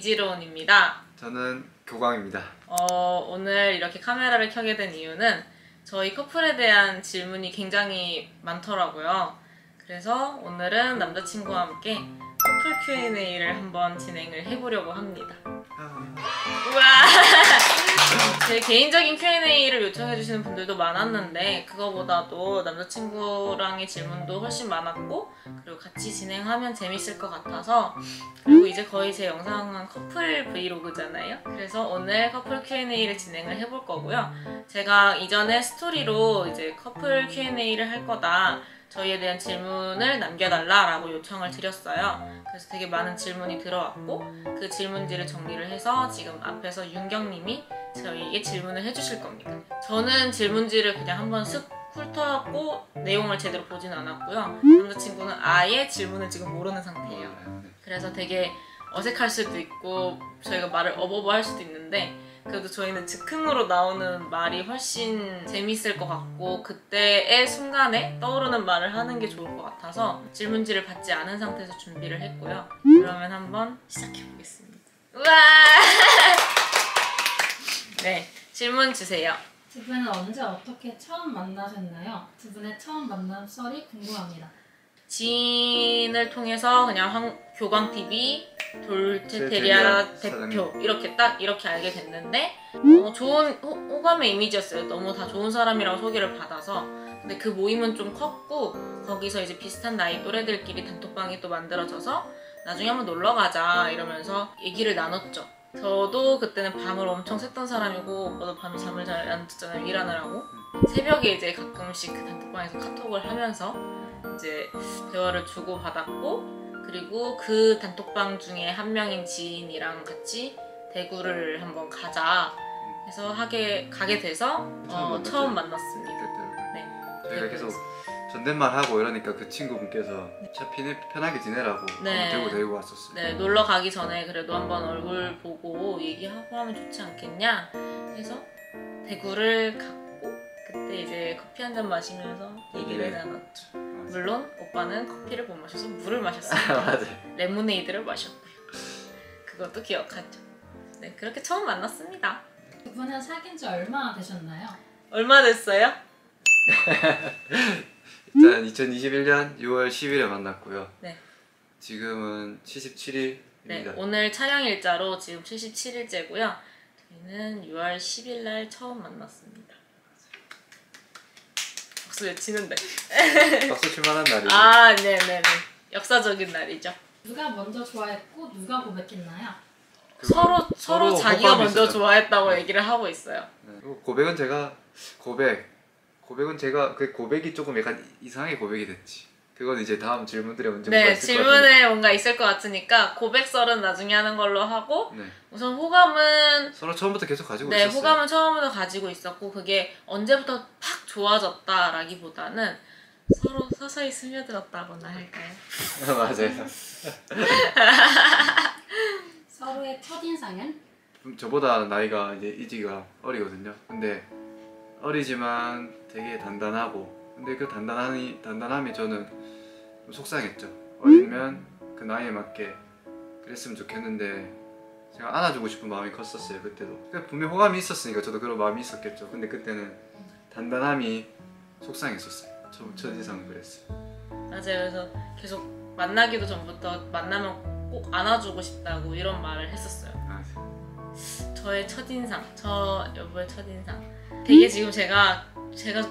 이지로운입니다. 저는 교광입니다. 오늘 이렇게 카메라를 켜게 된 이유는 저희 커플에 대한 질문이 굉장히 많더라고요. 그래서 오늘은 남자친구와 함께 커플 Q&A를 한번 진행을 해보려고 합니다. 우와! 제 개인적인 Q&A를 요청해주시는 분들도 많았는데 그거보다도 남자친구랑의 질문도 훨씬 많았고 그리고 같이 진행하면 재밌을 것 같아서 그리고 이제 거의 제 영상은 커플 브이로그잖아요. 그래서 오늘 커플 Q&A를 진행을 해볼 거고요. 제가 이전에 스토리로 이제 커플 Q&A를 할 거다 저희에 대한 질문을 남겨달라라고 요청을 드렸어요. 그래서 되게 많은 질문이 들어왔고 그 질문지를 정리를 해서 지금 앞에서 윤경님이 저희에게 질문을 해주실 겁니다. 저는 질문지를 그냥 한번 쓱 훑어갖고 내용을 제대로 보진 않았고요. 남자친구는 아예 질문을 지금 모르는 상태예요. 그래서 되게 어색할 수도 있고 저희가 말을 어버버할 수도 있는데 그래도 저희는 즉흥으로 나오는 말이 훨씬 재밌을 것 같고 그때의 순간에 떠오르는 말을 하는 게 좋을 것 같아서 질문지를 받지 않은 상태에서 준비를 했고요. 그러면 한번 시작해보겠습니다. 우와! 네, 질문 주세요. 두 분은 언제 어떻게 처음 만나셨나요? 두 분의 처음 만남 썰이 궁금합니다. 지인을 통해서 그냥 교광TV 돌체테리아 대표 이렇게 알게 됐는데 좋은 호감의 이미지였어요. 너무 다 좋은 사람이라고 소개를 받아서. 근데 그 모임은 좀 컸고 거기서 이제 비슷한 나이 또래들끼리 단톡방이 또 만들어져서 나중에 한번 놀러 가자 이러면서 얘기를 나눴죠. 저도 그때는 밤을 엄청 샜던 사람이고 오빠도 밤에 잠을 잘 안 잤잖아요. 일하느라고. 새벽에 이제 가끔씩 그 단톡방에서 카톡을 하면서 이제 대화를 주고받았고 그리고 그 단톡방 중에 한 명인 지인이랑 같이 대구를 한번 가자 해서 가게 돼서 처음 만났습니다. 네. 제가 계속 존댓말하고 이러니까 그 친구분께서 편하게 지내라고 대구 데리고 왔었어요. 네, 놀러 가기 전에 그래도 한번 얼굴 보고 얘기하고 하면 좋지 않겠냐 해서 대구를 갔고 그때 이제 커피 한 잔 마시면서 얘기를 나눴죠. 물론 오빠는 커피를 못 마셔서 물을 마셨습니다. 맞아요. 레모네이드를 마셨고요. 그것도 기억하죠. 네, 그렇게 처음 만났습니다. 두 분은 사귄 지 얼마나 되셨나요? 얼마 됐어요? 일단 2021년 6월 10일에 만났고요. 네. 지금은 77일입니다. 네, 오늘 촬영 일자로 지금 77일째고요. 저희는 6월 10일 날 처음 만났습니다. 박수 외치는데. 박수 칠만한 날이죠. 아, 네네네. 역사적인 날이죠. 누가 먼저 좋아했고 누가 고백했나요? 서로 자기가 먼저 있었잖아요. 좋아했다고 얘기를 하고 있어요. 네. 고백은 제가 그 고백이 조금 약간 이상하게 고백이 됐지. 그건 이제 다음 질문들에 문제가 있을 것 같은데. 질문에 뭔가 있을 것 같으니까 고백설은 나중에 하는 걸로 하고 우선 호감은 서로 처음부터 계속 가지고 있었어요. 네, 호감은 처음부터 가지고 있었고 그게 언제부터 팍 좋아졌다라기보다는 서로 서서히 스며들었다거나 할까요? 맞아요. 서로의 첫인상은? 저보다 나이가 이제 이지가 어리거든요. 근데 어리지만 되게 단단하고 근데 그 단단함이 저는 속상했죠. 어리면 그 나이에 맞게 그랬으면 좋겠는데 제가 안아주고 싶은 마음이 컸었어요. 그때도 분명 호감이 있었으니까 저도 그런 마음이 있었겠죠. 근데 그때는 단단함이 속상했었어요. 첫인상은 그랬어요. 맞아요. 그래서 계속 만나기도 전부터 만나면 꼭 안아주고 싶다고 이런 말을 했었어요. 저의 첫인상, 저 여보의 첫인상 되게 지금 제가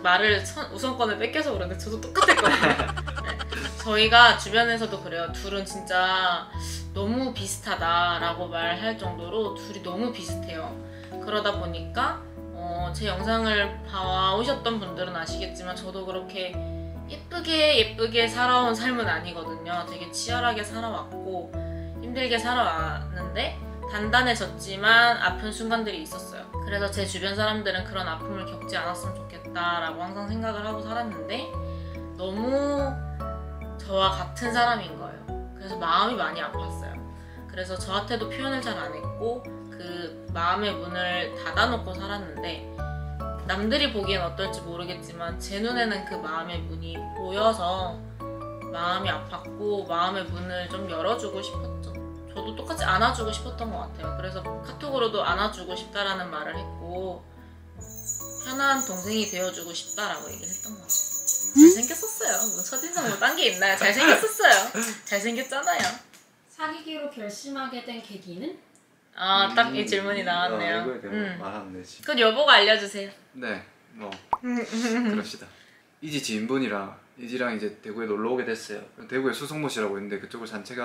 말을 우선권을 뺏겨서 그러는데 저도 똑같았거든요. 네. 저희가 주변에서도 그래요. 둘은 진짜 너무 비슷하다라고 말할 정도로 둘이 너무 비슷해요. 그러다 보니까 제 영상을 봐오셨던 분들은 아시겠지만 저도 그렇게 예쁘게 살아온 삶은 아니거든요. 되게 치열하게 살아왔고 힘들게 살아왔는데 단단해졌지만 아픈 순간들이 있었어요. 그래서 제 주변 사람들은 그런 아픔을 겪지 않았으면 좋겠다라고 항상 생각을 하고 살았는데 너무 저와 같은 사람인 거예요. 그래서 마음이 많이 아팠어요. 그래서 저한테도 표현을 잘 안 했고 그 마음의 문을 닫아놓고 살았는데 남들이 보기엔 어떨지 모르겠지만 제 눈에는 그 마음의 문이 보여서 마음이 아팠고 마음의 문을 좀 열어주고 싶었죠. 저도 똑같이 안아주고 싶었던 것 같아요. 그래서 카톡으로도 안아주고 싶다라는 말을 했고 편한 동생이 되어주고 싶다라고 얘기를 했던 것 같아요. 잘생겼었어요. 뭐 첫인상 뭐 딴 게 있나요? 잘생겼었어요. 잘생겼잖아요. 사귀기로 결심하게 된 계기는? 아, 딱 이 질문이 나왔네요. 이거에 대한 말하면 되지. 그건 여보가 알려주세요. 네, 뭐 그럽시다. 이지 지인분이랑 이지랑 이제 대구에 놀러 오게 됐어요. 대구에 수성못이라고 있는데 그쪽을 산책을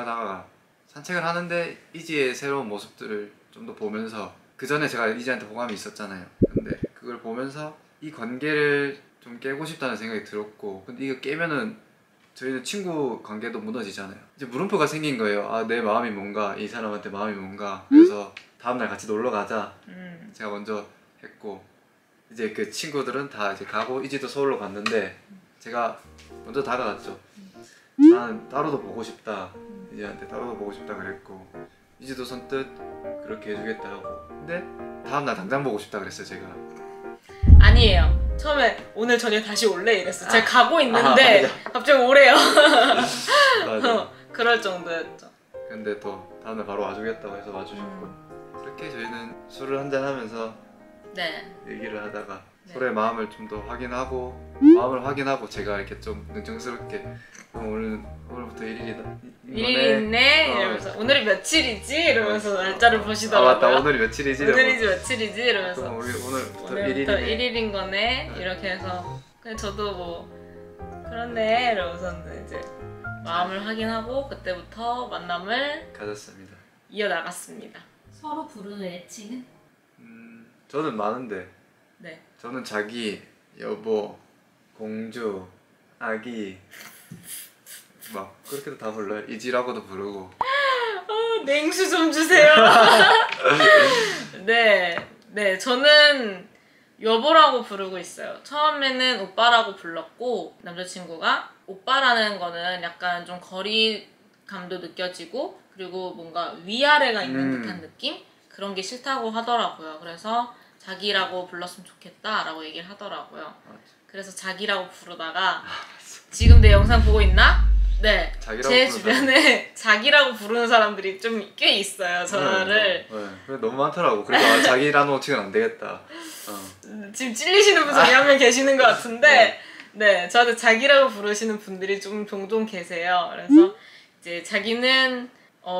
하는데 이지의 새로운 모습들을 좀 더 보면서 그 전에 제가 이지한테 호감이 있었잖아요. 근데 그걸 보면서 이 관계를 좀 깨고 싶다는 생각이 들었고, 근데 이거 깨면은 저희는 친구 관계도 무너지잖아요. 이제 물음표가 생긴 거예요. 아, 내 마음이 뭔가, 이 사람한테 마음이 뭔가. 그래서 다음날 같이 놀러 가자. 제가 먼저 했고, 이제 그 친구들은 다 이제 가고 이지도 서울로 갔는데 제가 먼저 다가갔죠. 나는 따로도 보고 싶다. 이지한테 따로도 보고 싶다 그랬고, 이지도 선뜻 그렇게 해주겠다 하고. 근데 다음날 당장 보고 싶다 그랬어요, 제가. 아니에요. 처음에 오늘 저녁 다시 올래 이랬어. 제가 가고 있는데 갑자기 오래요. 맞아. 그럴 정도였죠. 근데 또 다음날 바로 와주겠다고 해서 와주셨고, 그렇게 저희는 술을 한잔 하면서 네. 얘기를 하다가 네. 서로의 마음을 좀 더 확인하고 제가 이렇게 좀 능청스럽게 오늘부터 1일이다. 1일 있네 이러면서 오늘이 며칠이지 이러면서 날짜를 아 보시더라고요. 맞다, 오늘이 며칠이지? 오늘이지 며칠이지 이러면서 그럼 우리 오늘부터 오늘부터 1일이네. 1일인 거네 네. 이렇게 해서 그냥 저도 뭐 그렇네 이러면서는 이제 마음을 확인하고 그때부터 만남을 가졌습니다. 이어나갔습니다. 서로 부르는 애칭은? 저는 많은데 네. 저는 자기, 여보, 공주, 아기 막 그렇게도 다 불러요. 이지라고도 부르고. 냉수 좀 주세요. 네, 저는 여보라고 부르고 있어요. 처음에는 오빠라고 불렀고 남자친구가 오빠라는 거는 약간 좀 거리감도 느껴지고 그리고 뭔가 위아래가 있는 듯한 느낌? 그런 게 싫다고 하더라고요. 그래서 자기라고 불렀으면 좋겠다라고 얘기를 하더라고요. 맞아. 그래서 자기라고 부르다가 지금 내 영상 보고 있나? 네. 제 주변에 자기라고 부르는 사람들이 좀 꽤 있어요. 저를. 네. 너무 많더라고. 그래서 자기라는 호칭은 안 되겠다. 지금 찔리시는 분들이 한 명 계시는 것 같은데 네, 저한테 자기라고 부르시는 분들이 좀 종종 계세요. 그래서 이제 자기는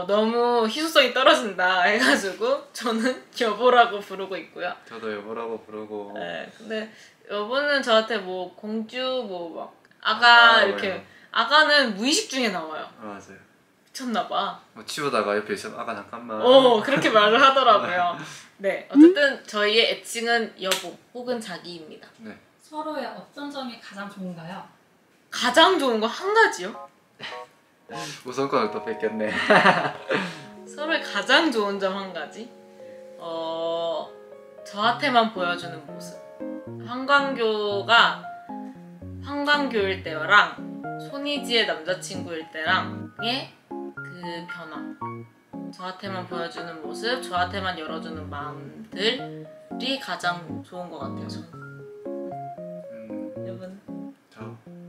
너무 희소성이 떨어진다 해가지고 저는 여보라고 부르고 있고요. 저도 여보라고 부르고. 네, 근데 여보는 저한테 뭐 공주 뭐 막 아가 이렇게 맞아요. 아가는 무의식 중에 나와요. 맞아요. 미쳤나봐. 뭐 치우다가 옆에 있으면 아가 잠깐만. 그렇게 말을 하더라고요. 네, 어쨌든 저희의 애칭은 여보 혹은 자기입니다. 네. 서로의 어떤 점이 가장 좋은가요? 가장 좋은 거 한 가지요? 우선권을 또 뺏겼네. 서로의 가장 좋은 점 한 가지? 저한테만 보여주는 모습. 황광교일 때랑 손이지의 남자친구일 때랑의 그 변화. 저한테만 보여주는 모습, 저한테만 열어주는 마음들이 가장 좋은 것 같아요. 저는. 여러분.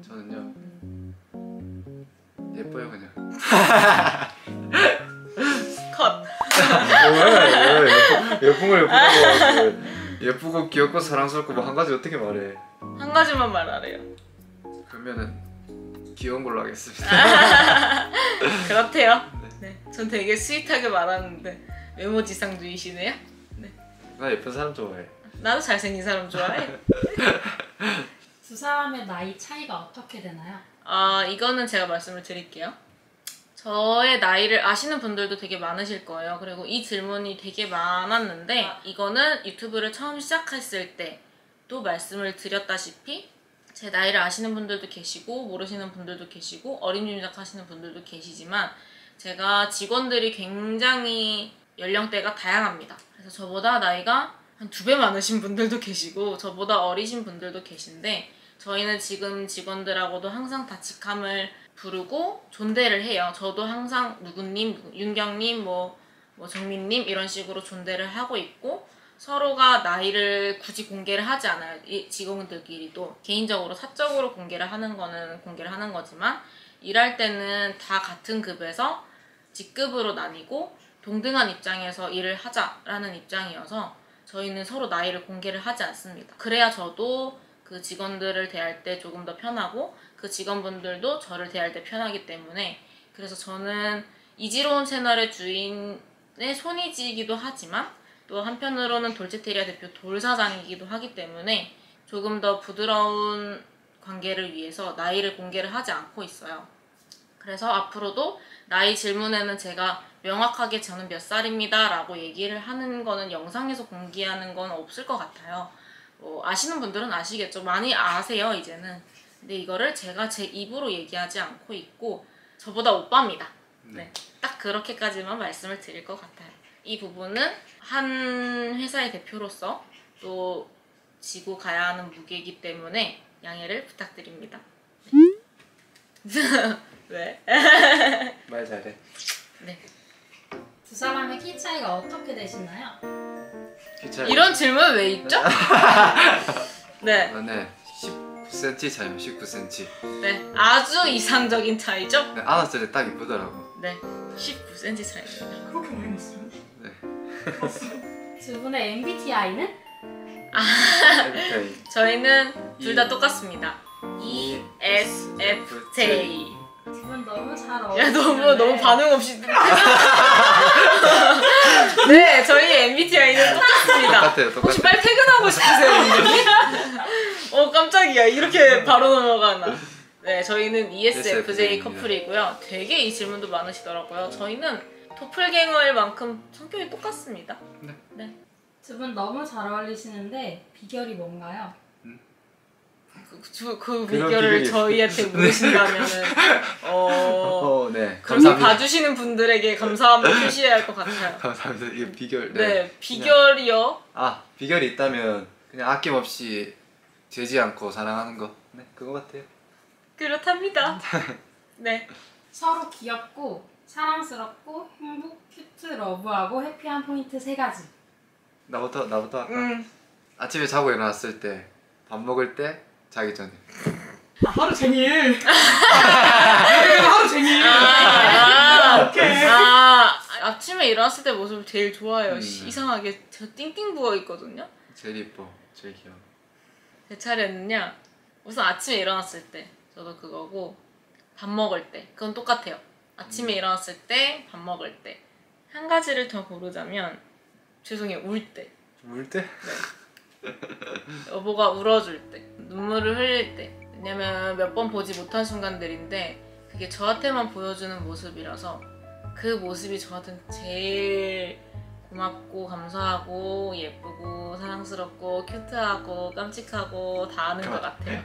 저는요. 예뻐요 그냥. 컷. 왜 예쁜 걸 예쁘고 예쁘고 귀엽고 사랑스럽고 뭐 한 가지 어떻게 말해? 한 가지만 말하래요. 그러면은 귀여운 걸로 하겠습니다. 그렇대요. 네, 전 되게 스윗하게 말하는데 외모지상주의시네요. 네. 나 예쁜 사람 좋아해. 나도 잘생긴 사람 좋아해. 두 사람의 나이 차이가 어떻게 되나요? 이거는 제가 말씀을 드릴게요. 저의 나이를 아시는 분들도 되게 많으실 거예요. 그리고 이 질문이 되게 많았는데 이거는 유튜브를 처음 시작했을 때도 말씀을 드렸다시피 제 나이를 아시는 분들도 계시고 모르시는 분들도 계시고 어림짐작 하시는 분들도 계시지만 제가 직원들이 굉장히 연령대가 다양합니다. 그래서 저보다 나이가 한 2배 많으신 분들도 계시고 저보다 어리신 분들도 계신데 저희는 지금 직원들하고도 항상 다 직함을 부르고 존대를 해요. 저도 항상 누구님, 윤경님, 뭐 정민님 이런 식으로 존대를 하고 있고 서로가 나이를 굳이 공개를 하지 않아요. 이 직원들끼리도 개인적으로 사적으로 공개를 하는 거는 공개를 하는 거지만 일할 때는 다 같은 급에서 직급으로 나뉘고 동등한 입장에서 일을 하자라는 입장이어서 저희는 서로 나이를 공개를 하지 않습니다. 그래야 저도 그 직원들을 대할 때 조금 더 편하고 그 직원분들도 저를 대할 때 편하기 때문에 그래서 저는 이지로운 채널의 주인의 손이지기도 하지만 또 한편으로는 돌체테리아 대표 돌사장이기도 하기 때문에 조금 더 부드러운 관계를 위해서 나이를 공개를 하지 않고 있어요. 그래서 앞으로도 나이 질문에는 제가 명확하게 저는 몇 살입니다 라고 얘기를 하는 거는 영상에서 공개하는 건 없을 것 같아요. 아시는 분들은 아시겠죠? 많이 아세요 이제는. 근데 이거를 제가 제 입으로 얘기하지 않고 있고 저보다 오빠입니다. 네, 딱 그렇게까지만 말씀을 드릴 것 같아요. 이 부분은 한 회사의 대표로서 또 지고 가야 하는 무게이기 때문에 양해를 부탁드립니다. 왜? 말 잘해. 네. 두 사람의 키 차이가 어떻게 되시나요? 이런 질문 왜 있죠? 네. 네. 19cm 차이요. 19cm. 네. 아주 이상적인 차이죠? 네, 안았을 때 딱 이쁘더라고. 네. 19cm 차이입니다. 그렇게 많이 났어요? 네. 두 분의 MBTI는? MBTI. 저희는 둘 다 똑같습니다. ESFJ. 두 분 너무 잘 야 어울리시는데 너무 반응 없이 네 저희 MBTI는 똑같습니다. 똑같아요. 혹시 빨리 퇴근하고 싶으세요? 깜짝이야 이렇게 바로 넘어가나. 네 저희는 ESFJ 커플이고요. 되게 이 질문도 많으시더라고요. 저희는 토플갱어일 만큼 성격이 똑같습니다. 네. 두 분 너무 잘 어울리시는데 비결이 뭔가요? 그 비결을 비결이- 저희한테 물으신다면은 네. 그걸 감사합니다. 봐주시는 분들에게 감사함을 표시해야 할 것 같아요. 감사합니다. 이 비결. 네, 비결이요. 비결이 있다면 그냥 아낌없이 재지 않고 사랑하는 거. 네, 그거 같아요. 그렇답니다. 네. 서로 귀엽고 사랑스럽고 행복, 큐트, 러브하고 해피한 포인트 3가지. 나부터 할까? 아침에 자고 일어났을 때, 밥 먹을 때, 자기 전에. 하루 종일. 하루 종일. 아침에 일어났을 때 모습을 제일 좋아해요. 이상하게 저 띵띵 부어 있거든요. 제일 이뻐, 제일 귀여워. 제 차례는요. 우선 아침에 일어났을 때 저도 그거고 밥 먹을 때 그건 똑같아요. 아침에 일어났을 때, 밥 먹을 때. 한 가지를 더 고르자면 죄송해요. 울 때. 울 때? 여보가 울어줄 때, 눈물을 흘릴 때. 왜냐면 몇 번 보지 못한 순간들인데 그게 저한테만 보여주는 모습이라서 그 모습이 저한테는 제일 고맙고 감사하고 예쁘고 사랑스럽고 큐트하고 깜찍하고 다 아는 것 같아요.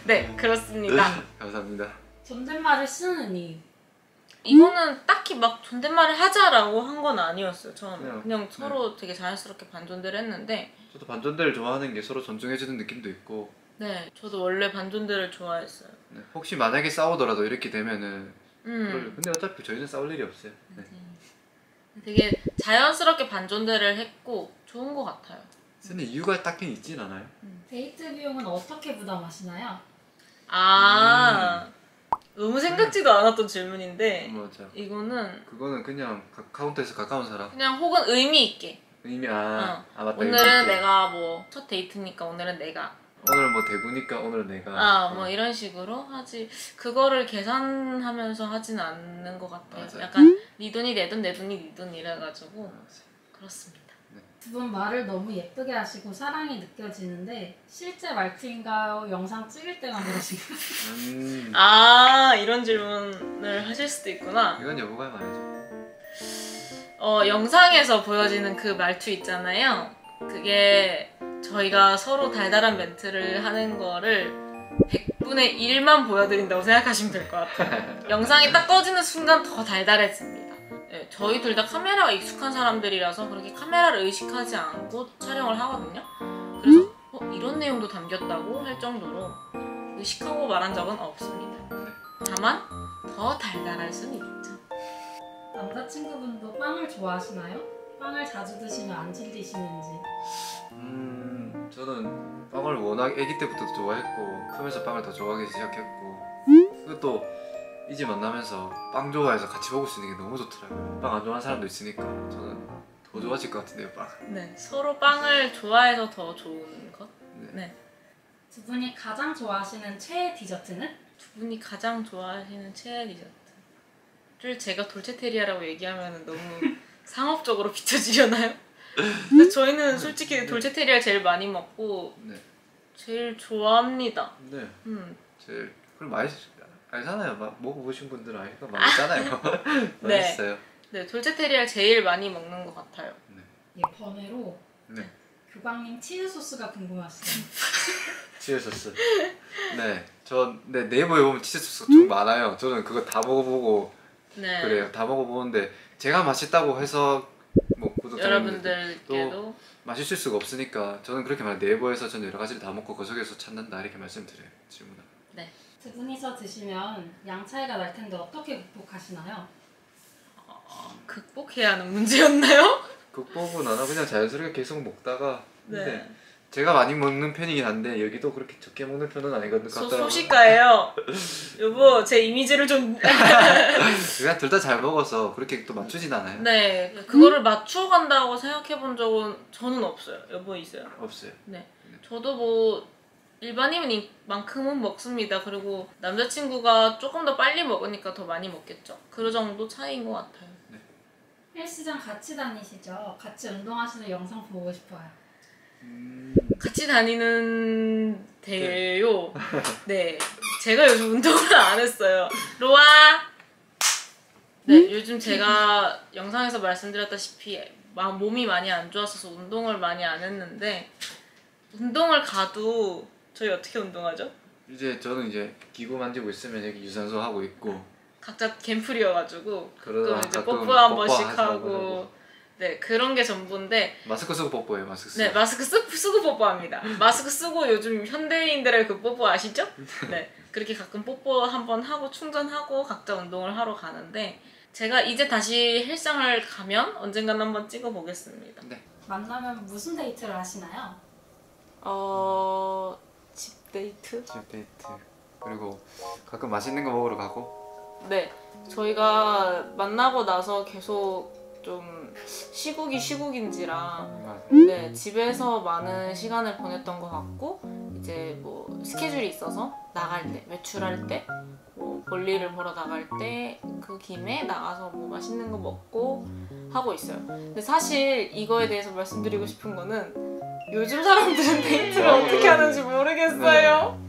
네, 그렇습니다. 감사합니다. 존댓말을 쓰는 이유. 이거는 딱히 막 존댓말을 하자라고 한 건 아니었어요. 처음에 그냥 서로 되게 자연스럽게 반존대를 했는데 저도 반전대를 좋아하는 게 서로 존중해주는 느낌도 있고. 네, 저도 원래 반존대를 좋아했어요. 네, 혹시 만약에 싸우더라도 이렇게 되면은 근데 어차피 저희는 싸울 일이 없어요. 네. 되게 자연스럽게 반존대를 했고 좋은 것 같아요. 근데 이유가 딱히 있진 않아요. 데이트 비용은 어떻게 부담하시나요? 너무 생각지도 않았던 질문인데 맞아. 이거는 그거는 그냥 카운터에서 가까운 사람. 그냥 혹은 의미 있게 이미 맞다. 오늘은 의미 있게. 내가 뭐 첫 데이트니까 오늘은 내가 오늘 뭐 대구니까 오늘은 내가. 뭐 이런 식으로 하지 그거를 계산하면서 하진 않는 것 같아요. 맞아요. 약간 네 돈이 내 돈 내 돈이 네 돈 이래가지고 그렇습니다. 두 분 말을 너무 예쁘게 하시고 사랑이 느껴지는데 실제 말투인가요? 영상 찍을 때만 그러신가요? 이런 질문을 하실 수도 있구나. 이건 여보가 말해줘. 영상에서 보여지는 그 말투 있잖아요. 그게 저희가 서로 달달한 멘트를 하는 거를 100분의 1만 보여드린다고 생각하시면 될 것 같아요. 영상이 딱 꺼지는 순간 더 달달해집니다. 네, 저희 둘 다 카메라가 익숙한 사람들이라서 그렇게 카메라를 의식하지 않고 촬영을 하거든요. 그래서 이런 내용도 담겼다고 할 정도로 의식하고 말한 적은 없습니다. 다만 더 달달할 수는 있죠. 남자친구분도 빵을 좋아하시나요? 빵을 자주 드시면 안 질리시는지. 저는 빵을 워낙 아기 때부터 좋아했고 크면서 빵을 더 좋아하기 시작했고 그리고 또 이지 만나면서 빵 좋아해서 같이 먹을 수 있는 게 너무 좋더라고요. 빵 안 좋아하는 사람도 있으니까 저는 더 좋아질 것 같은데요, 빵. 네, 서로 빵을 좋아해서 더 좋은 것. 네. 두 분이 가장 좋아하시는 최애 디저트는? 두 분이 가장 좋아하시는 최애 디저트를 제가 돌체테리아라고 얘기하면 너무 상업적으로 비춰지려나요? 근데 저희는 솔직히 돌체테리아 제일 많이 먹고 네. 제일 좋아합니다. 네. 제일 그럼 알잖아요. 먹어보신 분들은 알니까 맛있잖아요. 네. 맛있어요. 네, 돌체테리아 제일 많이 먹는 것 같아요. 예, 번외로 네. 교광님 치즈 소스가 궁금하시죠? 치즈 소스. 네. 네, 네이버에 보면 치즈 소스 좀 많아요. 저는 그거 다 먹어보고 네. 그래요. 다 먹어보는데 제가 맛있다고 해서 뭐 여러분들께도 맛있을 수가 없으니까 저는 그렇게 말해요. 네이버에서 전 여러 가지를 다 먹고 그 속에서 찾는다 이렇게 말씀드려요. 질문을. 네. 두 분이서 드시면 양 차이가 날 텐데 어떻게 극복하시나요? 극복해야 하는 문제였나요? 극복은 안 하고 그냥 자연스럽게 계속 먹다가 근데 네. 제가 많이 먹는 편이긴 한데 여기도 그렇게 적게 먹는 편은 아니거든요. 소식가예요. 여보, 제 이미지를 좀. 그냥 둘 다 잘 먹어서 그렇게 또 맞추진 않아요. 네, 그거를 맞추어 간다고 생각해 본 적은 저는 없어요. 여보 있어요? 없어요. 네. 저도 뭐 일반인만큼은 먹습니다. 그리고 남자친구가 조금 더 빨리 먹으니까 더 많이 먹겠죠. 그 정도 차이인 것 같아요. 헬스장 같이 다니시죠? 같이 운동하시는 영상 보고 싶어요. 같이 다니는데요. 네. 제가 요즘 운동을 안 했어요. 로아! 네, 요즘 제가 영상에서 말씀드렸다시피 몸이 많이 안 좋았어서 운동을 많이 안 했는데 운동을 가도 저희 어떻게 운동하죠? 저는 이제 기구 만지고 있으면 여기 유산소 하고 있고 각자 갬플이어가지고 그러다 가끔 이제 가끔 뽀뽀 한 번씩 뽀뽀하고 하고 네 그런 게 전부인데 마스크 쓰고 뽀뽀해요. 마스크 쓰고. 네 마스크 쓰고 뽀뽀합니다. 마스크 쓰고 요즘 현대인들의 그 뽀뽀 아시죠? 네 그렇게 가끔 뽀뽀 한 번 하고 충전하고 각자 운동을 하러 가는데 제가 이제 다시 헬스장을 가면 언젠간 한번 찍어보겠습니다. 네. 만나면 무슨 데이트를 하시나요? 집 데이트? 집 데이트. 그리고 가끔 맛있는 거 먹으러 가고. 네, 저희가 만나고 나서 계속 좀 시국인지라 네 집에서 많은 시간을 보냈던 것 같고 이제 뭐 스케줄이 있어서 나갈 때 외출할 때 뭐 볼일을 보러 나갈 때 그 김에 나가서 뭐 맛있는 거 먹고 하고 있어요. 근데 사실 이거에 대해서 말씀드리고 싶은 거는 요즘 사람들은 데이트를 어떻게 하는지 모르겠어요.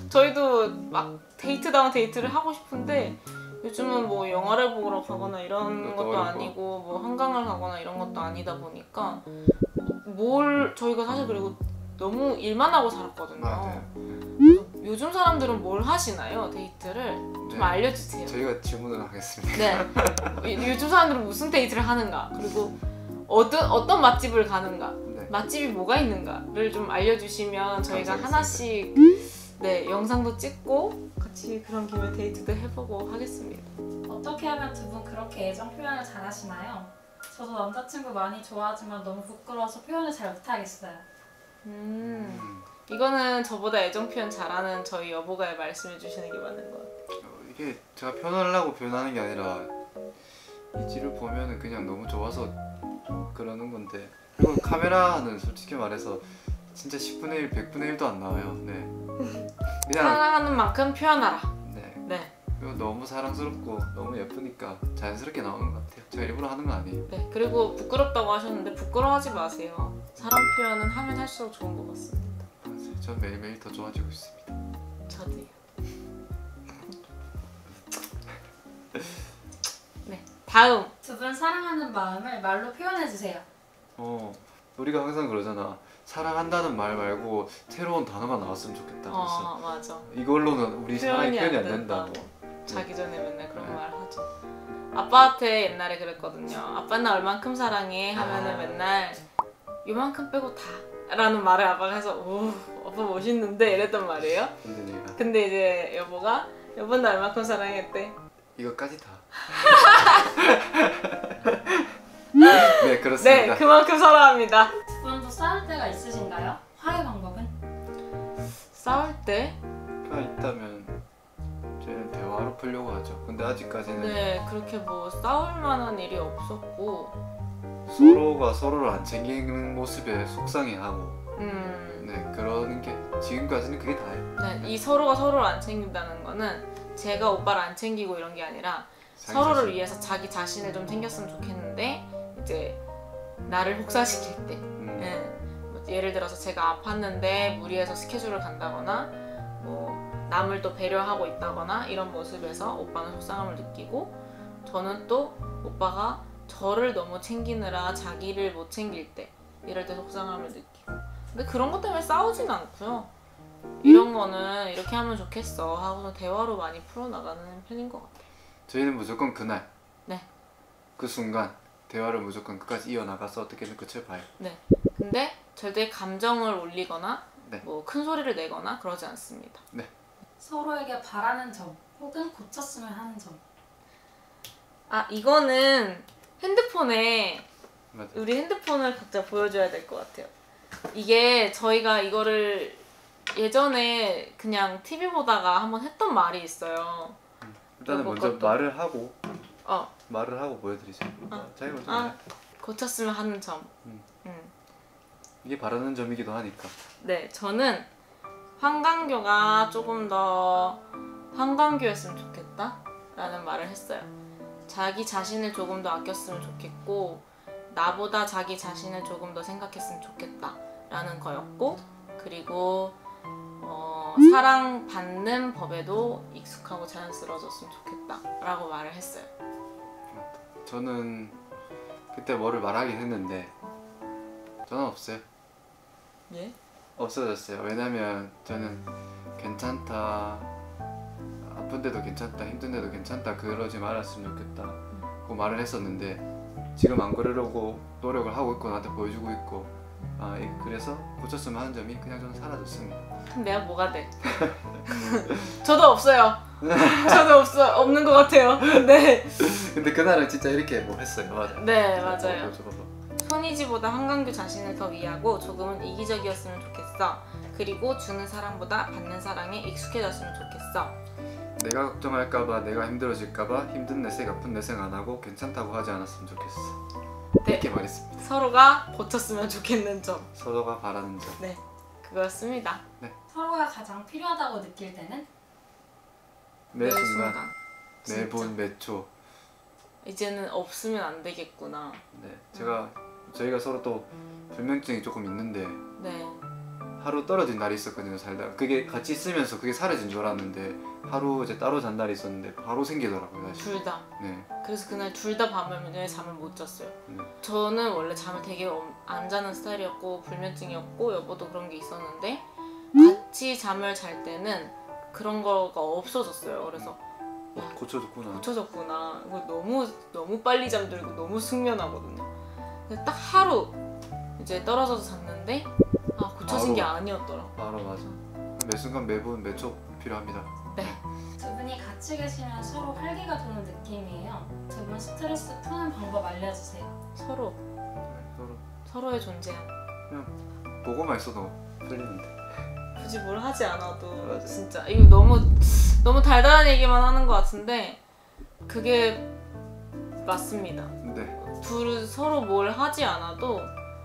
저희도 막 데이트다운 데이트를 하고 싶은데 요즘은 뭐 영화를 보러 가거나 이런 것도 아니고 뭐 한강을 가거나 이런 것도 아니다 보니까 저희가 사실 그리고 너무 일만 하고 살았거든요. 맞아요. 요즘 사람들은 뭘 하시나요? 데이트를 좀 알려주세요. 저희가 질문을 하겠습니다. 네. 요즘 사람들은 무슨 데이트를 하는가 그리고 어떤 맛집을 가는가 네. 맛집이 뭐가 있는가를 좀 알려주시면 저희가 하나씩 네 영상도 찍고 같이 그런 김에 데이트도 해보고 하겠습니다. 어떻게 하면 두 분 그렇게 애정 표현을 잘 하시나요? 저도 남자친구 많이 좋아하지만 너무 부끄러워서 표현을 잘 못하겠어요. 이거는 저보다 애정 표현 잘하는 저희 여보가 말씀해 주시는 게 맞는 것 같아요. 이게 제가 표현하려고 표현하는 게 아니라 이지를 보면은 그냥 너무 좋아서 그러는 건데 그리고 카메라는 솔직히 말해서 진짜 10분의 1, 100분의 1도 안 나와요. 네. 그냥 사랑하는 만큼 표현하라. 네. 네. 그리고 너무 사랑스럽고 너무 예쁘니까 자연스럽게 나오는 것 같아요. 제가 일부러 하는 건 아니에요. 네. 그리고 부끄럽다고 하셨는데 부끄러워하지 마세요. 사랑 표현은 하면 할수록 좋은 것 같습니다. 맞아요. 전 매일매일 더 좋아지고 있습니다. 저도요. 네. 다음. 두 분 사랑하는 마음을 말로 표현해주세요. 우리가 항상 그러잖아. 사랑한다는 말 말고 새로운 단어가 나왔으면 좋겠다. 그래서 맞아. 이걸로는 우리 사랑이 표현이 안 된다고. 자기 전에 맨날 그런 말 하죠. 아빠한테 옛날에 그랬거든요. 아빠는 나 얼만큼 사랑해 하면은 맨날 요만큼 빼고 다 라는 말을 아빠가 해서 오 아빠 멋있는데 이랬단 말이에요. 근데 이제 여보가 여보는 나 얼만큼 사랑했대. 이거까지 다. 네 그렇습니다. 네 그만큼 사랑합니다. 두 분도 싸울 때가 있으신가요? 화해 방법은? 싸울 때? 가 있다면 저희는 대화로 풀려고 하죠. 근데 아직까지는 네, 그렇게 뭐 싸울 만한 일이 없었고 서로가 서로를 안 챙기는 모습에 속상해하고 음, 네 그러는 게 지금까지는 그게 다예요. 네, 이 서로가 서로를 안 챙긴다는 거는 제가 오빠를 안 챙기고 이런 게 아니라 자기 서로를 자신. 위해서 자기 자신을 좀 챙겼으면 좋겠는데 이제 나를 혹사시킬 때 예, 뭐 예를 들어서 제가 아팠는데 무리해서 스케줄을 간다거나 뭐 남을 또 배려하고 있다거나 이런 모습에서 오빠는 속상함을 느끼고 저는 또 오빠가 저를 너무 챙기느라 자기를 못 챙길 때 이럴 때 속상함을 느끼고 근데 그런 것 때문에 싸우진 않고요. 이런 거는 이렇게 하면 좋겠어 하고서 대화로 많이 풀어나가는 편인 것 같아요. 저희는 무조건 그날 네. 그 순간 대화를 무조건 끝까지 이어나가서 어떻게든 끝을 봐요. 네. 근데 절대 감정을 올리거나 네. 뭐 큰 소리를 내거나 그러지 않습니다. 서로에게 바라는 점 혹은 고쳤으면 하는 점. 아 이거는 핸드폰에 맞아. 우리 핸드폰을 각자 보여줘야 될 것 같아요. 이게 저희가 이거를 예전에 그냥 TV 보다가 한번 했던 말이 있어요. 일단은 뭐 먼저 그것도- 어 말을 하고 보여드리죠. 자기 먼저 아. 말해. 고쳤으면 하는 점. 음. 음. 이게 바라는 점이기도 하니까. 네 저는 황강교가 조금 더 황강교였으면 좋겠다 라는 말을 했어요. 자기 자신을 조금 더 아꼈으면 좋겠고 나보다 자기 자신을 조금 더 생각했으면 좋겠다 라는 거였고 그리고 사랑받는 법에도 익숙하고 자연스러워졌으면 좋겠다 라고 말을 했어요. 저는 그때 뭐를 말하긴 했는데 저는 없어요. 예? 없어졌어요. 왜냐면 저는 괜찮다, 아픈데도 괜찮다, 힘든데도 괜찮다 그러지 말았으면 좋겠다 그 말을 했었는데 지금 안 그러려고 노력을 하고 있고 나한테 보여주고 있고 그래서 고쳤으면 하는 점이 그냥 저는 사라졌습니다. 그럼 내가 뭐가 돼? 저도 없어요. 저도 없는 것 같아요. 네. 근데 그날은 진짜 이렇게 뭐 했어요. 맞아. 네 맞아요. 보여줘 봐봐. 손이지보다 한강규 자신을 더 위하고 조금은 이기적이었으면 좋겠어. 그리고 주는 사랑보다 받는 사랑에 익숙해졌으면 좋겠어. 내가 걱정할까봐, 내가 힘들어질까봐 힘든 내색, 아픈 내색 안 하고 괜찮다고 하지 않았으면 좋겠어. 네. 이렇게 말했습니다. 서로가 고쳤으면 좋겠는 점. 서로가 바라는 점. 네, 그거였습니다. 서로가 가장 필요하다고 느낄 때는 매 순간, 진짜. 매분, 매초. 이제는 없으면 안 되겠구나. 네, 저희가 서로 또 불면증이 조금 있는데 네, 하루 떨어진 날이 있었거든요. 살다가 그게 같이 있으면서 그게 사라진 줄 알았는데 하루 이제 따로 잔 날이 있었는데 바로 생기더라고요. 다시. 둘 다. 네, 그래서 그날 둘 다 밤에 잠을 못 잤어요. 네. 저는 원래 잠을 되게 안 자는 스타일이었고 불면증이었고 여보도 그런 게 있었는데 같이 잠을 잘 때는 그런 거가 없어졌어요. 그래서 고쳐줬구나. 고쳐졌구나. 이거 너무 빨리 잠들고 너무 숙면하거든요. 근데 딱 하루 이제 떨어져서 잤는데 고쳐진 게 아니었더라. 바로 맞아. 매 순간 매분 매초 필요합니다. 네. 두 분이 같이 계시면 서로 활기가 도는 느낌이에요. 두 분 스트레스 푸는 방법 알려주세요. 서로 서로 서로의 존재함. 보고만 있어도 풀리는데. 굳이 뭘 하지 않아도 맞아요. 진짜 이거 너무 달달한 얘기만 하는 것 같은데 그게 맞습니다. 네, 둘 서로 뭘 하지 않아도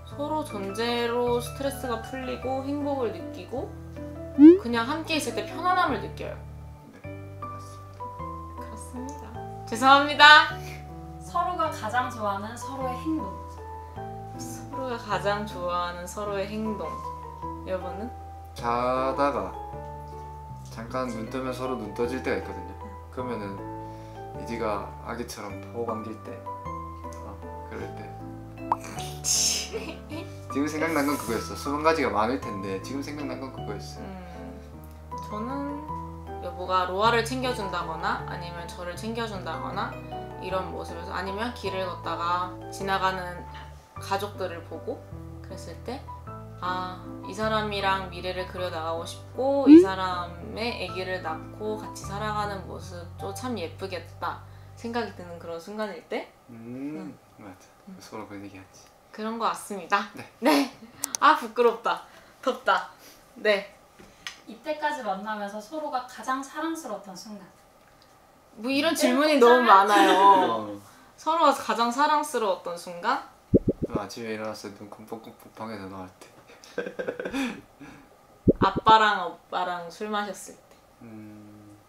서로 존재로 스트레스가 풀리고 행복을 느끼고 그냥 함께 있을 때 편안함을 느껴요. 네, 맞습니다. 그렇습니다. 죄송합니다. 서로가 가장 좋아하는 서로의 행동. 서로가 가장 좋아하는 서로의 행동. 여러분은? 자다가 잠깐 눈 뜨면 서로 눈 떠질 때가 있거든요. 그러면은 이지가 아기처럼 포 감길 때, 그럴 때. 지금 생각난 건 그거였어. 20가지가 많을 텐데 지금 생각난 건 그거였어. 저는 여보가 로아를 챙겨준다거나 아니면 저를 챙겨준다거나 이런 모습에서 아니면 길을 걷다가 지나가는 가족들을 보고 그랬을 때 이 사람이랑 미래를 그려나가고 싶고 이 사람의 아기를 낳고 같이 살아가는 모습도 참 예쁘겠다 생각이 드는 그런 순간일 때 맞아. 서로 그런 얘기하지. 그런 것 같습니다. 네. 부끄럽다. 덥다. 네. 이때까지 만나면서 서로가 가장 사랑스러웠던 순간. 뭐 이런 질문이 너무 많아요. 서로가 가장 사랑스러웠던 순간? 아침에 일어났을 때 눈 컴뻑컴뻑 방에서 나올 때. 아빠랑 오빠랑 술 마셨을 때.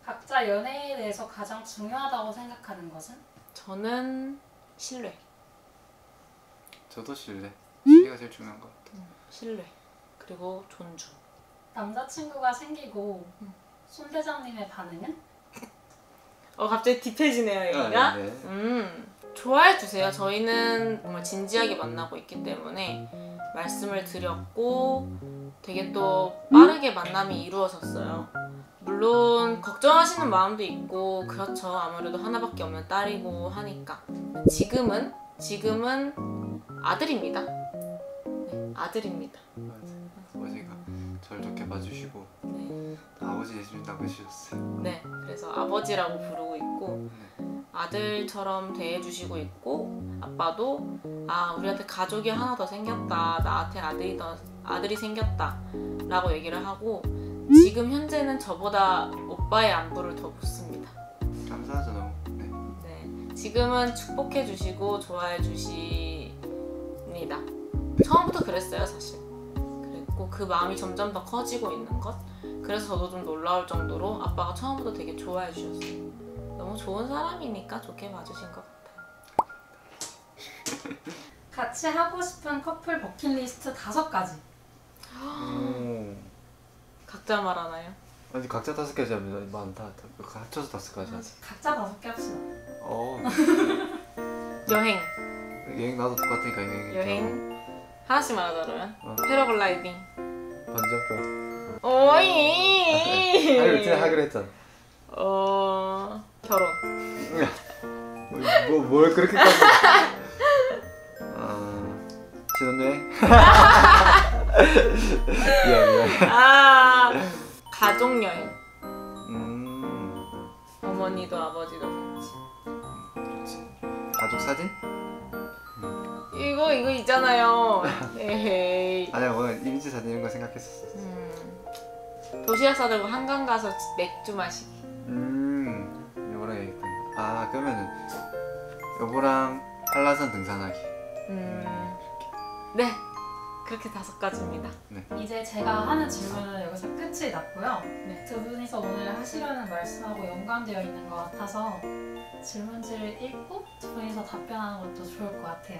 각자 연애에 대해서 가장 중요하다고 생각하는 것은? 저는 신뢰. 저도 신뢰. 신뢰가 제일 중요한 것 같아. 신뢰. 그리고 존중. 남자친구가 생기고 손 대장님의 반응은? 갑자기 딥해지네요, 얘기가. 아, 네. 좋아해 주세요. 저희는 정말 진지하게 만나고 있기 때문에 말씀을 드렸고 되게 또 빠르게 만남이 이루어졌어요. 물론 걱정하시는 마음도 있고 그렇죠. 아무래도 하나밖에 없는 딸이고 하니까. 지금은 아들입니다. 네, 아들입니다. 아버지가 절 좋게 봐주시고 네. 아버지 해준다고 해주셨어요. 네, 그래서 아버지라고 부르고 있고 아들처럼 대해주시고 있고 아빠도 우리한테 가족이 하나 더 생겼다, 나한테 아들이 생겼다 라고 얘기를 하고 지금 현재는 저보다 오빠의 안부를 더 묻습니다. 감사하죠 너무. 네, 지금은 축복해 주시고 좋아해 주십니다. 처음부터 그랬어요 사실. 그랬고 그 마음이 점점 더 커지고 있는 것. 그래서 저도 좀 놀라울 정도로 아빠가 처음부터 되게 좋아해 주셨어요. 너무 좋은 사람이니까 좋게 봐주신 것 같아요. 같이 하고 싶은 커플 버킷리스트 5가지. 각자 말하나요? 아니 각자 5가지 하면 많다. 합쳐서 5가지 하자. 각자 5개 합시다. 여행. 여행 나도 똑같으니까 여행. 하나씩 말하자 그러면. 패러글라이딩. 번지점프. 오이. 하기로 했잖아. 결혼. 뭘 그렇게까지? 신혼여행? 미안. 가족여행. 어머니도 아버지도 같이. 그렇지. 가족 사진? 이거 있잖아요. 에헤이. 아니야, 뭐 이미지 사진 이런 거 생각했었어. 도시락 싸들고 한강 가서 맥주 마시기. 여보랑 얘기했던. 그러면은 여보랑 한라산 등산하기. 네, 그렇게 5가지입니다. 네. 이제 제가 하는 질문은 여기서 끝이 났고요. 네. 두 분이서 오늘 하시려는 말씀하고 연관되어 있는 것 같아서 질문지를 읽고 두 분이서 답변하는 것도 좋을 것 같아요.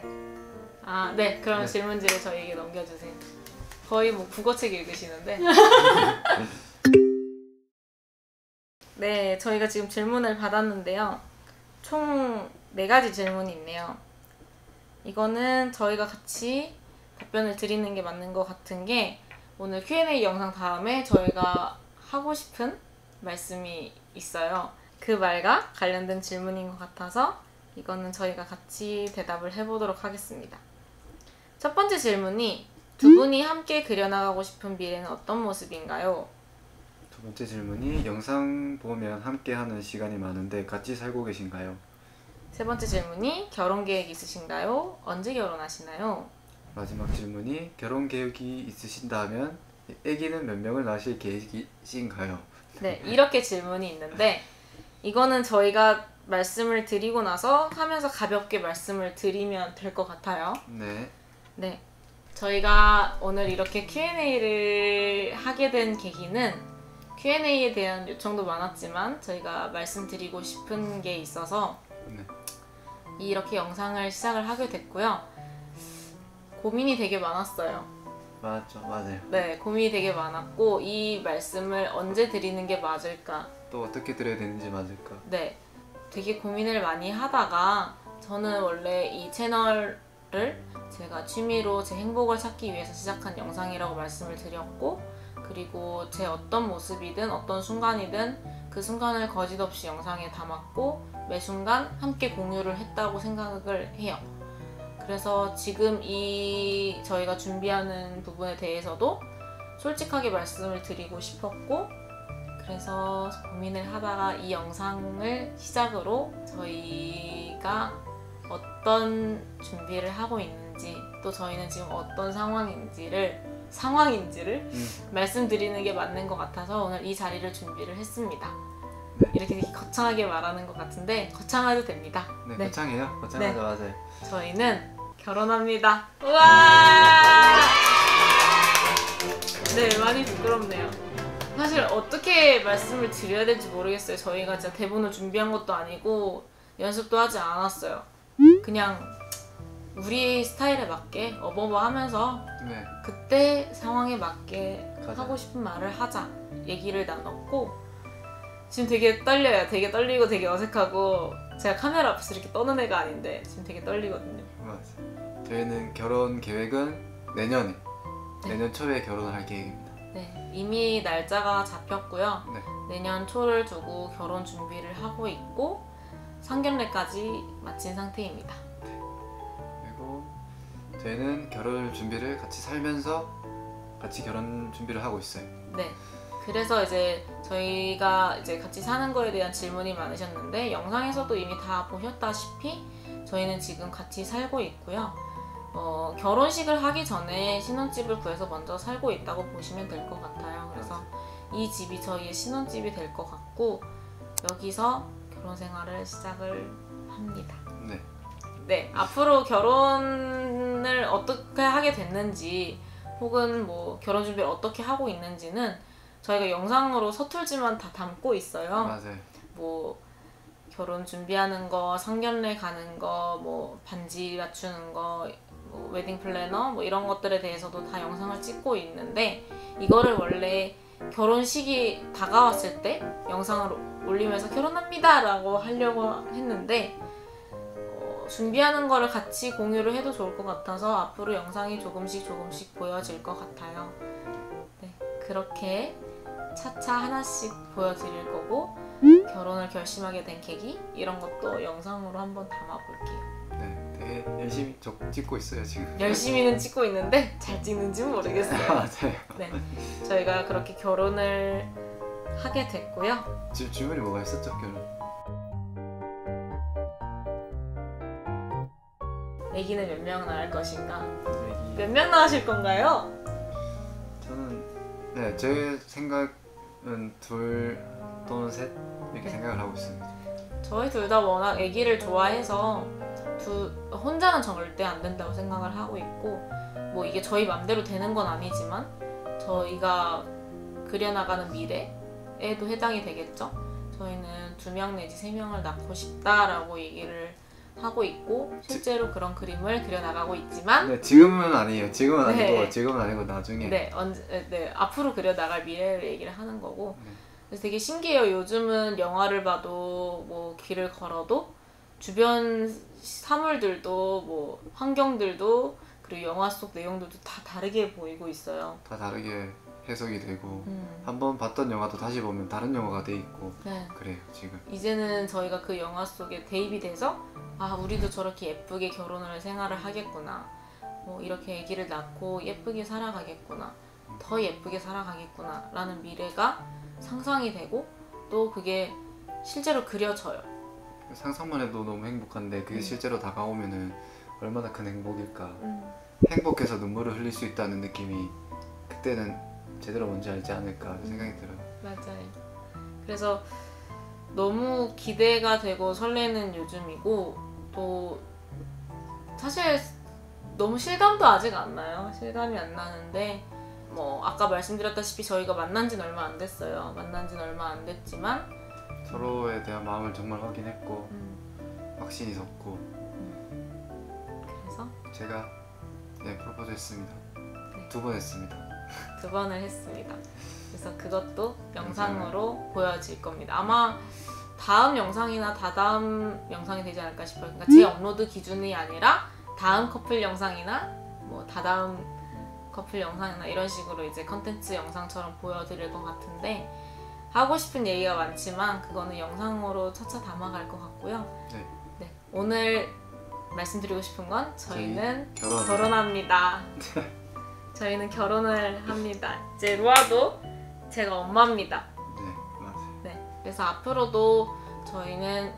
네, 그럼 네. 질문지를 저희에게 넘겨주세요. 거의 뭐 국어책 읽으시는데. 네, 저희가 지금 질문을 받았는데요. 총 4가지 질문이 있네요. 이거는 저희가 같이 답변을 드리는 게 맞는 것 같은 게 오늘 Q&A 영상 다음에 저희가 하고 싶은 말씀이 있어요. 그 말과 관련된 질문인 것 같아서 이거는 저희가 같이 대답을 해보도록 하겠습니다. 첫 번째 질문이 두 분이 함께 그려나가고 싶은 미래는 어떤 모습인가요? 두 번째 질문이 영상 보면 함께하는 시간이 많은데 같이 살고 계신가요? 세 번째 질문이 결혼 계획 있으신가요? 언제 결혼하시나요? 마지막 질문이 결혼 계획이 있으신다면 아기는 몇 명을 낳으실 계획이신가요? 네, 이렇게 질문이 있는데 이거는 저희가 말씀을 드리고 나서 하면서 가볍게 말씀을 드리면 될 것 같아요. 네. 저희가 오늘 이렇게 Q&A를 하게 된 계기는 Q&A에 대한 요청도 많았지만 저희가 말씀드리고 싶은 게 있어서 이렇게 영상을 시작을 하게 됐고요. 고민이 되게 많았어요. 맞아요. 네, 고민이 되게 많았고 이 말씀을 언제 드리는 게 맞을까? 또 어떻게 드려야 되는지 맞을까? 네, 되게 고민을 많이 하다가 저는 원래 이 채널을 제가 취미로 제 행복을 찾기 위해서 시작한 영상이라고 말씀을 드렸고 그리고 제 어떤 모습이든 어떤 순간이든 그 순간을 거짓없이 영상에 담았고 매 순간 함께 공유를 했다고 생각을 해요. 그래서 지금 이 저희가 준비하는 부분에 대해서도 솔직하게 말씀을 드리고 싶었고 그래서 고민을 하다가 이 영상을 시작으로 저희가 어떤 준비를 하고 있는지 또 저희는 지금 어떤 상황인지를 말씀드리는 게 맞는 것 같아서 오늘 이 자리를 준비를 했습니다. 네. 이렇게 거창하게 말하는 것 같은데 거창해도 됩니다. 네, 네. 거창해요. 거창하죠. 네. 맞아요. 저희는 결혼합니다. 우와! 네, 많이 부끄럽네요. 사실 어떻게 말씀을 드려야 될지 모르겠어요. 저희가 진짜 대본을 준비한 것도 아니고 연습도 하지 않았어요. 그냥 우리 스타일에 맞게 어버버하면서 네. 그때 상황에 맞게 가자. 하고 싶은 말을 하자 얘기를 나눴고 지금 되게 떨려요. 되게 떨리고 되게 어색하고 제가 카메라 앞에서 이렇게 떠는 애가 아닌데 지금 되게 떨리거든요. 맞아요. 저희는 결혼 계획은 내년에 네. 내년 초에 결혼을 할 계획입니다. 네, 이미 날짜가 잡혔고요. 네. 내년 초를 두고 결혼 준비를 하고 있고 상견례까지 마친 상태입니다. 그리고 저희는 결혼 준비를 같이 살면서 같이 결혼 준비를 하고 있어요. 네. 그래서 이제 저희가 이제 같이 사는 거에 대한 질문이 많으셨는데 영상에서도 이미 다 보셨다시피 저희는 지금 같이 살고 있고요. 결혼식을 하기 전에 신혼집을 구해서 먼저 살고 있다고 보시면 될 것 같아요. 그래서 이 집이 저희의 신혼집이 될 것 같고 여기서 결혼 생활을 시작을 합니다. 네. 네, 앞으로 결혼을 어떻게 하게 됐는지 혹은 뭐 결혼 준비를 어떻게 하고 있는지는 저희가 영상으로 서툴지만 다 담고 있어요. 맞아요. 뭐 결혼 준비하는 거, 상견례 가는 거, 뭐 반지 맞추는 거, 뭐 웨딩 플래너 뭐 이런 것들에 대해서도 다 영상을 찍고 있는데 이거를 원래 결혼식이 다가왔을 때 영상을 올리면서 결혼합니다 라고 하려고 했는데 준비하는 거를 같이 공유를 해도 좋을 것 같아서 앞으로 영상이 조금씩 보여질 것 같아요. 네, 그렇게 차차 하나씩 보여드릴 거고 결혼을 결심하게 된 계기 이런 것도 영상으로 한번 담아볼게요. 네, 되게 열심히 찍고 있어요 지금. 열심히는 찍고 있는데 잘 찍는지는 모르겠어요. 맞아요. 네, 저희가 그렇게 결혼을 하게 됐고요. 질문이 뭐가 있었죠 결혼? 아기는 몇 명 낳을 것인가? 애기. 몇 명 낳으실 건가요? 저는 네, 제 생각은 2 또는 3 이렇게 생각을 하고 있습니다. 저희 둘 다 워낙 아기를 좋아해서 혼자는 절대 안 된다고 생각을 하고 있고 뭐 이게 저희 맘대로 되는 건 아니지만 저희가 그려나가는 미래에도 해당이 되겠죠. 저희는 2명 내지 3명을 낳고 싶다라고 얘기를 하고 있고 실제로 그런 그림을 그려나가고 있지만 네, 지금은 아니에요. 지금은 네. 아니고 지금은 아니고 나중에. 네, 앞으로 그려나갈 미래를 얘기를 하는 거고 네. 그래서 되게 신기해요. 요즘은 영화를 봐도 뭐 길을 걸어도 주변 사물들도 뭐 환경들도 그리고 영화 속 내용들도 다 다르게 보이고 있어요. 다 다르게 해석이 되고 음. 한번 봤던 영화도 다시 보면 다른 영화가 돼 있고 네. 그래요 지금. 이제는 저희가 그 영화 속에 대입이 돼서 아 우리도 저렇게 예쁘게 결혼을 생활을 하겠구나 뭐 이렇게 아기를 낳고 예쁘게 살아가겠구나 더 예쁘게 살아가겠구나 라는 미래가 상상이 되고 또 그게 실제로 그려져요. 상상만 해도 너무 행복한데 그게 실제로 다가오면은 얼마나 큰 행복일까. 행복해서 눈물을 흘릴 수 있다는 느낌이 그때는 제대로 뭔지 알지 않을까 생각이 들어요. 맞아요. 그래서 너무 기대가 되고 설레는 요즘이고 또 사실 너무 실감도 아직 안 나요. 실감이 안 나는데 뭐 아까 말씀드렸다시피 저희가 만난 지는 얼마 안 됐어요. 만난 지는 얼마 안 됐지만 서로에 대한 마음을 정말 확인했고 확신이 섰고 그래서 제가 네, 프로포즈 했습니다. 네. 2번 했습니다. 2번을 했습니다. 그래서 그것도 영상으로 보여질 겁니다. 아마 다음 영상이나 다다음 영상이 되지 않을까 싶어요. 그러니까 제 업로드 기준이 아니라 다음 커플 영상이나 뭐 다다음 커플 영상이나 이런 식으로 이제 컨텐츠 영상처럼 보여드릴 것 같은데 하고 싶은 얘기가 많지만 그거는 영상으로 차차 담아갈 것 같고요. 네. 네, 오늘 말씀드리고 싶은 건 저희는 결혼합니다. 저희는 결혼을 합니다. 이제 루아도 제가 엄마입니다. 네, 맞아요. 네, 그래서 앞으로도 저희는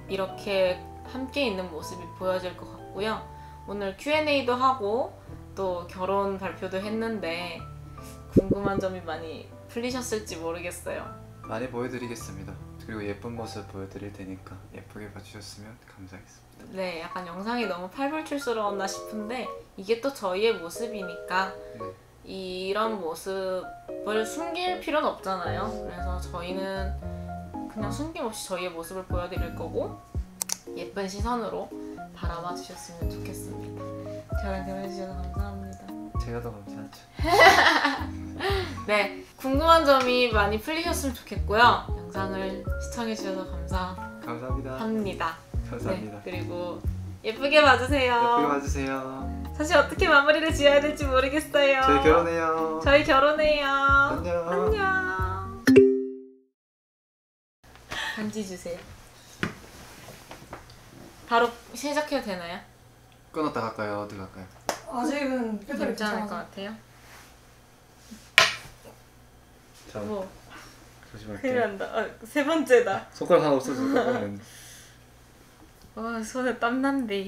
이렇게 함께 있는 모습이 보여질 것 같고요. 오늘 Q&A도 하고 또 결혼 발표도 했는데 궁금한 점이 많이 풀리셨을지 모르겠어요. 많이 보여드리겠습니다. 그리고 예쁜 모습 보여드릴 테니까 예쁘게 봐주셨으면 감사하겠습니다. 네, 약간 영상이 너무 팔불출스러웠나 싶은데 이게 또 저희의 모습이니까 네. 이런 모습을 숨길 필요는 없잖아요. 그래서 저희는 그냥 숨김없이 저희의 모습을 보여드릴 거고 예쁜 시선으로 바라봐 주셨으면 좋겠습니다. 저랑 결혼해주셔서 감사합니다. 제가 더 감사하죠. 네, 궁금한 점이 많이 풀리셨으면 좋겠고요. 영상을 시청해주셔서 감사합니다. 감사합니다. 감사합니다. 네, 그리고 예쁘게 봐주세요. 예쁘게 봐주세요. 사실 어떻게 마무리를 지어야 될지 모르겠어요. 저희 결혼해요. 저희 결혼해요. 안녕. 안녕. 반지 주세요. 바로 시작해도 되나요? 끊었다 갈까요? 어디 갈까요? 아직은 배터리 괜찮을 것 괜찮아서. 같아요. 자, 뭐 조심할게요. 큰일 난다. 세 번째다. 손가락 하나 없어졌어. 손에 땀 난대.